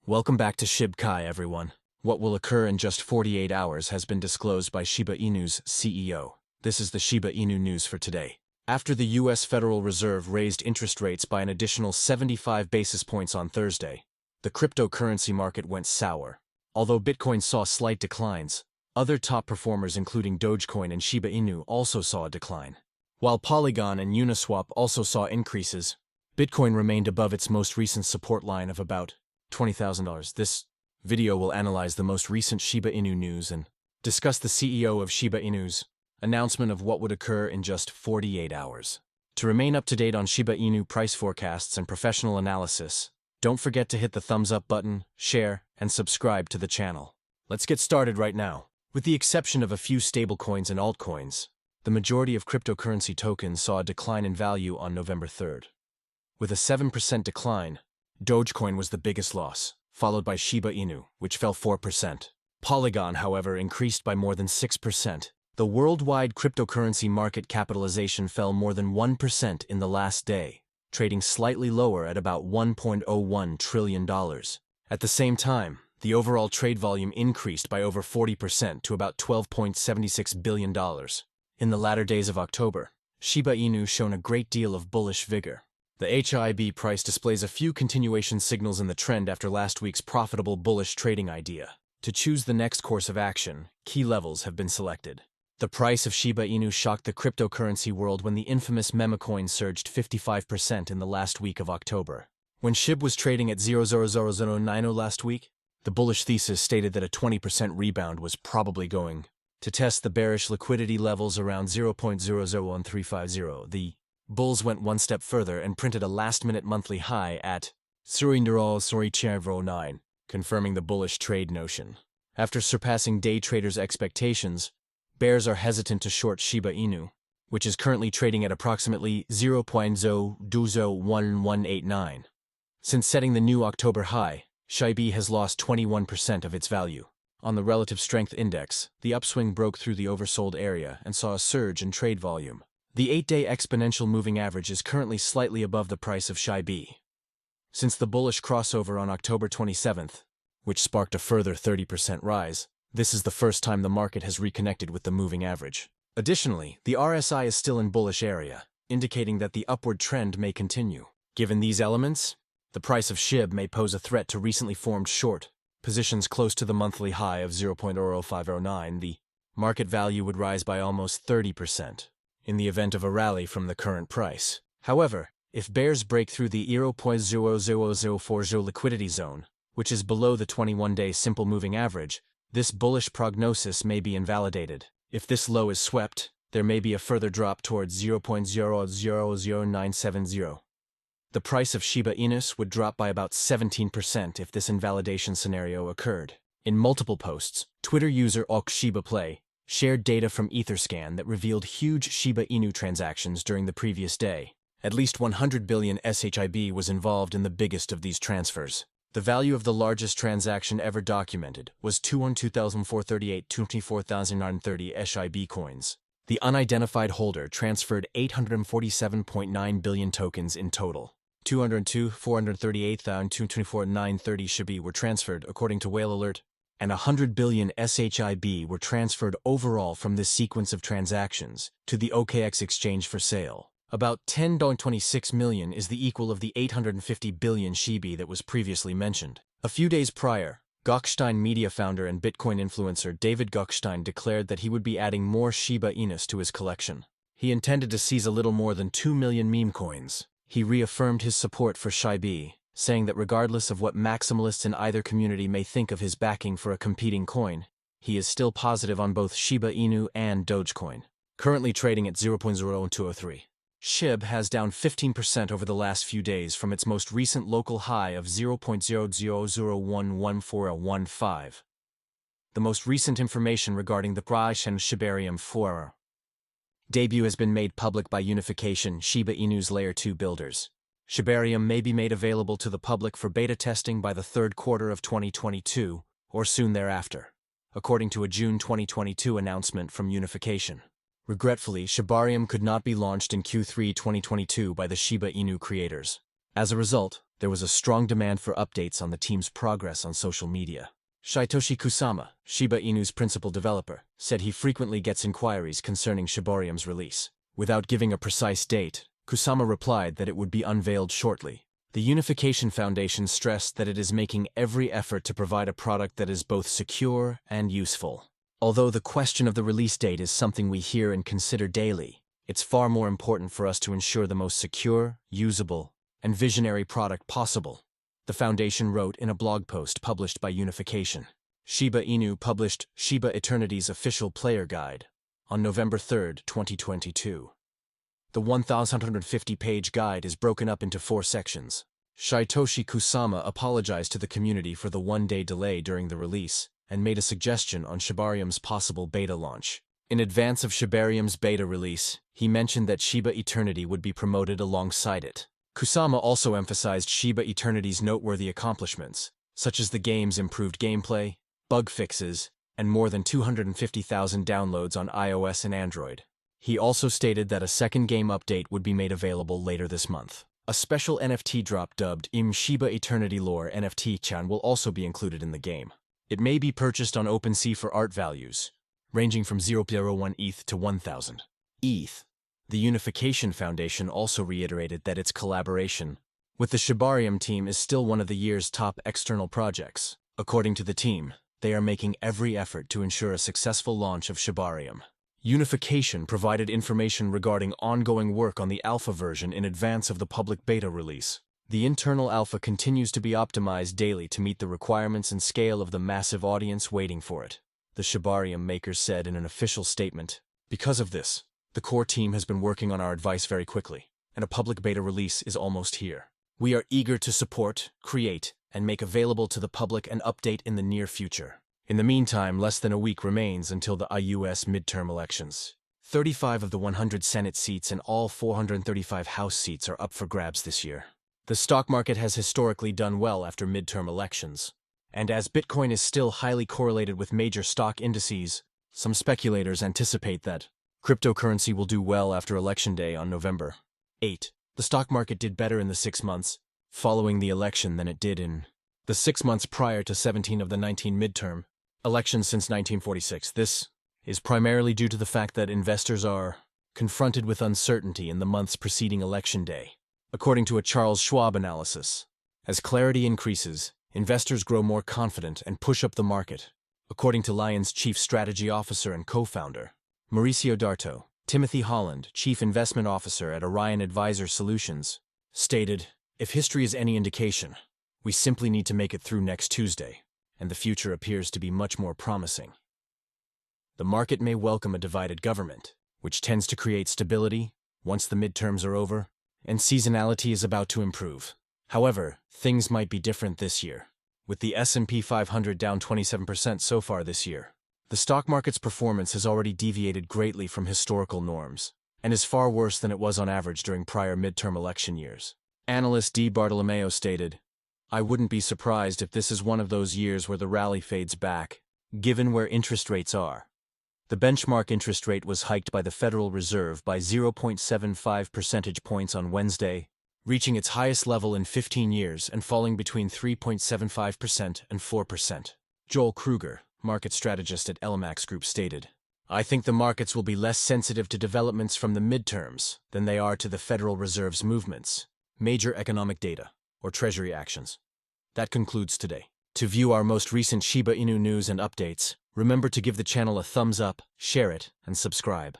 Welcome back to Shib everyone. What will occur in just 48 hours has been disclosed by Shiba Inu's CEO. This is the Shiba Inu news for today. After the U.S. Federal Reserve raised interest rates by an additional 75 basis points on Thursday, the cryptocurrency market went sour. Although Bitcoin saw slight declines, other top performers including Dogecoin and Shiba Inu also saw a decline. While Polygon and Uniswap also saw increases, Bitcoin remained above its most recent support line of about $20,000. This video will analyze the most recent Shiba Inu news and discuss the CEO of Shiba Inu's announcement of what would occur in just 48 hours. To remain up to date on Shiba Inu price forecasts and professional analysis, don't forget to hit the thumbs up button, share, and subscribe to the channel. Let's get started right now. With the exception of a few stablecoins and altcoins, the majority of cryptocurrency tokens saw a decline in value on November 3rd. With a 7% decline, Dogecoin was the biggest loss, followed by Shiba Inu, which fell 4%. Polygon, however, increased by more than 6%. The worldwide cryptocurrency market capitalization fell more than 1% in the last day, trading slightly lower at about $1.01 trillion. At the same time, the overall trade volume increased by over 40% to about $12.76 billion. In the latter days of October, Shiba Inu shown a great deal of bullish vigor. The HIB price displays a few continuation signals in the trend after last week's profitable bullish trading idea. To choose the next course of action, key levels have been selected. The price of Shiba Inu shocked the cryptocurrency world when the infamous memecoin surged 55% in the last week of October. When Shib was trading at 0.00090 last week, the bullish thesis stated that a 20% rebound was probably going to test the bearish liquidity levels around 0.001350. The bulls went one step further and printed a last-minute monthly high at 0.009, confirming the bullish trade notion. After surpassing day traders' expectations, bears are hesitant to short Shiba Inu, which is currently trading at approximately 0.01189. Since setting the new October high, Shiba has lost 21% of its value. On the relative strength index, the upswing broke through the oversold area and saw a surge in trade volume. The 8-day exponential moving average is currently slightly above the price of Shiba. Since the bullish crossover on October 27th, which sparked a further 30% rise, this is the first time the market has reconnected with the moving average. Additionally, the RSI is still in bullish area, indicating that the upward trend may continue. Given these elements, the price of Shib may pose a threat to recently formed short positions close to the monthly high of 0.0509. The market value would rise by almost 30% in the event of a rally from the current price. However, if bears break through the 0.00040 liquidity zone, which is below the 21-day simple moving average, this bullish prognosis may be invalidated. If this low is swept, there may be a further drop towards 0.000970. The price of Shiba Inu would drop by about 17% if this invalidation scenario occurred. In multiple posts, Twitter user @ShibaPlay shared data from Etherscan that revealed huge Shiba Inu transactions during the previous day. At least 100 billion SHIB was involved in the biggest of these transfers. The value of the largest transaction ever documented was 212,438.24,930 SHIB coins. The unidentified holder transferred 847.9 billion tokens in total. 202,438,224,930 SHIB were transferred, according to Whale Alert, and 100 billion SHIB were transferred overall from this sequence of transactions to the OKX exchange for sale. About 10.26 million is the equal of the 850 billion Shiba that was previously mentioned. A few days prior, Gokhstein Media founder and Bitcoin influencer David Gokhstein declared that he would be adding more Shiba Inus to his collection. He intended to seize a little more than 2 million meme coins. He reaffirmed his support for Shiba, saying that regardless of what maximalists in either community may think of his backing for a competing coin, he is still positive on both Shiba Inu and Dogecoin. Currently trading at 0.0203. Shib has down 15% over the last few days from its most recent local high of 0.00011415. The most recent information regarding the price and Shibarium 4 debut has been made public by Unification, Shiba Inu's Layer 2 builders. Shibarium may be made available to the public for beta testing by the third quarter of 2022 or soon thereafter, according to a June 2022 announcement from Unification. Regretfully, Shibarium could not be launched in Q3 2022 by the Shiba Inu creators. As a result, there was a strong demand for updates on the team's progress on social media. Satoshi Kusama, Shiba Inu's principal developer, said he frequently gets inquiries concerning Shibarium's release. Without giving a precise date, Kusama replied that it would be unveiled shortly. The Unification Foundation stressed that it is making every effort to provide a product that is both secure and useful. Although the question of the release date is something we hear and consider daily, it's far more important for us to ensure the most secure, usable, and visionary product possible, the foundation wrote in a blog post published by Unification. Shiba Inu published Shiba Eternity's official player guide on November 3, 2022. The 1,150-page guide is broken up into 4 sections. Satoshi Kusama apologized to the community for the one-day delay during the release and made a suggestion on Shibarium's possible beta launch. In advance of Shibarium's beta release, he mentioned that Shiba Eternity would be promoted alongside it. Kusama also emphasized Shiba Eternity's noteworthy accomplishments, such as the game's improved gameplay, bug fixes, and more than 250,000 downloads on iOS and Android. He also stated that a second game update would be made available later this month. A special NFT drop dubbed Shiba Eternity Lore NFT-chan will also be included in the game. It may be purchased on OpenSea for art values, ranging from 0.01 ETH to 1,000 ETH. The Unification Foundation also reiterated that its collaboration with the Shibarium team is still one of the year's top external projects. According to the team, they are making every effort to ensure a successful launch of Shibarium. Unification provided information regarding ongoing work on the alpha version in advance of the public beta release. The internal alpha continues to be optimized daily to meet the requirements and scale of the massive audience waiting for it, the Shibarium makers said in an official statement. Because of this, the core team has been working on our advice very quickly, and a public beta release is almost here. We are eager to support, create, and make available to the public an update in the near future. In the meantime, less than a week remains until the US midterm elections. 35 of the 100 Senate seats and all 435 House seats are up for grabs this year. The stock market has historically done well after midterm elections, and as Bitcoin is still highly correlated with major stock indices, some speculators anticipate that cryptocurrency will do well after Election Day on November 8. The stock market did better in the 6 months following the election than it did in the 6 months prior to 17 of the 19 midterm elections since 1946. This is primarily due to the fact that investors are confronted with uncertainty in the months preceding Election Day. According to a Charles Schwab analysis, as clarity increases, investors grow more confident and push up the market. According to Lion's chief strategy officer and co-founder, Mauricio Darto, Timothy Holland, chief investment officer at Orion Advisor Solutions, stated, "If history is any indication, we simply need to make it through next Tuesday, and the future appears to be much more promising. The market may welcome a divided government, which tends to create stability once the midterms are over, and seasonality is about to improve. However, things might be different this year, with the S&P 500 down 27% so far this year. The stock market's performance has already deviated greatly from historical norms, and is far worse than it was on average during prior midterm election years." Analyst D. Bartolomeo stated, "I wouldn't be surprised if this is one of those years where the rally fades back, given where interest rates are." The benchmark interest rate was hiked by the Federal Reserve by 0.75 percentage points on Wednesday, reaching its highest level in 15 years and falling between 3.75% and 4%. Joel Kruger, market strategist at LMAX Group, stated, "I think the markets will be less sensitive to developments from the midterms than they are to the Federal Reserve's movements, major economic data, or Treasury actions." That concludes today. To view our most recent Shiba Inu news and updates, remember to give the channel a thumbs up, share it, and subscribe.